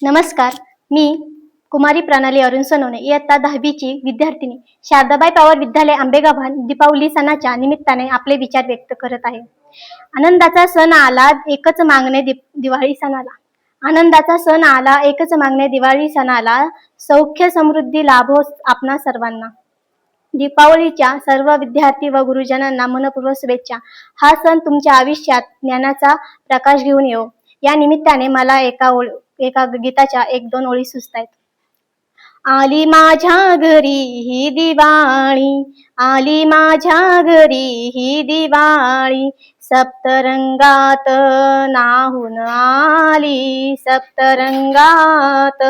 नमस्कार, मी कुमारी प्रणाली अरुण सोनवणे, इयत्ता 10वीची विद्यार्थिनी शारदाबाई पवार विद्यालय आंबेगाभान दीपावली सणाच्या निमित्ताने आपले विचार व्यक्त करत आहे. आनंदाचा सण आला एकच मागणे दिवाळी सणाला. आनंदाचा सण आला एकच मागणे दिवाळी सणाला, सौख्य समृद्धी लाभो आपणा सर्वांना. दीपावलीच्या सर्व विद्यार्थी व गुरुजनांना मनपूर्वक शुभेच्छा. हा सण तुमच्या आयुष्यात ज्ञानाचा प्रकाश घेऊन येवो. या निमित्ताने मला एका गीताच्या 1-2 ओळी सुचतायत. आली माझ्या घरी ही दिवाळी, आली माझ्या घरी ही दिवाळी, सप्तरंगात नाहून आली, सप्तरंगात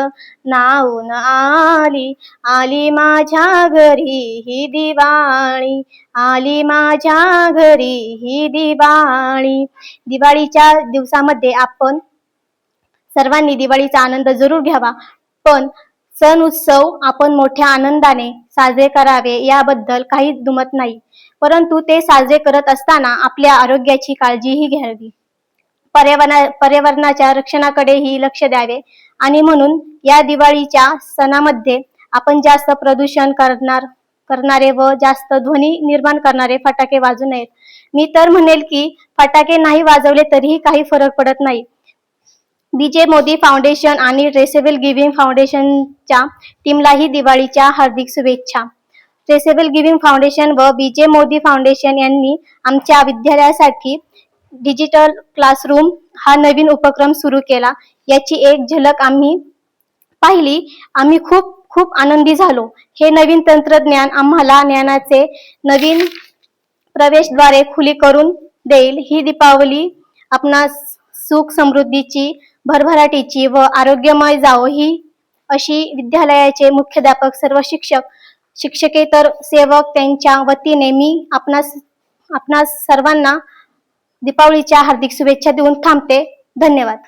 नाहून आली. आली माझ्या घरी ही दिवाळी, आली माझ्या घरी ही दिवाळी. दिवाळीच्या दिवसामध्ये आपण सर्वांनी दिवाळीचा आनंद जरूर घ्यावा, पण सण उत्सव आपण मोठ्या आनंदाने साजरे करावे याबद्दल काही दुमत नाही. परंतु ते साजरे करत असताना आपल्या आरोग्याची काळजीही घ्यावी, पर्यावरणाच्या रक्षणाकडेही लक्ष द्यावे. आणि म्हणून या दिवाळीच्या सणामध्ये आपण जास्त प्रदूषण करणारे व जास्त ध्वनी निर्माण करणारे फटाके वाजवू नयेत. मी तर म्हणेल की फटाके नाही वाजवले तरीही काही फरक पडत नाही. बीजे मोदी फाउंडेशन आणि ट्रेसेबल गिव्हिंग फाउंडेशनच्या टीमलाही दिवाळीच्या हार्दिक शुभेच्छा. ट्रेसेबल गिव्हिंग फाउंडेशन व बीजे मोदी फाउंडेशन यांनी आमच्या विद्यालयासाठी डिजिटल क्लासरूम हा नवीन उपक्रम सुरू केला. याची एक झलक आम्ही पाहिली. आम्ही खूप खूप आनंदी झालो. हे नवीन तंत्रज्ञान आम्हाला ज्ञानाचे नवीन प्रवेशद्वारे खुली करून देईल. ही दीपावली आपणास सुख समृद्धीची, भरभराटीची व आरोग्यमय जावो ही अशी विद्यालयाचे मुख्याध्यापक, सर्व शिक्षकेतर सेवक त्यांच्या वतीने मी आपणास सर्वांना दीपावलीच्या हार्दिक शुभेच्छा देऊन थांबते. धन्यवाद.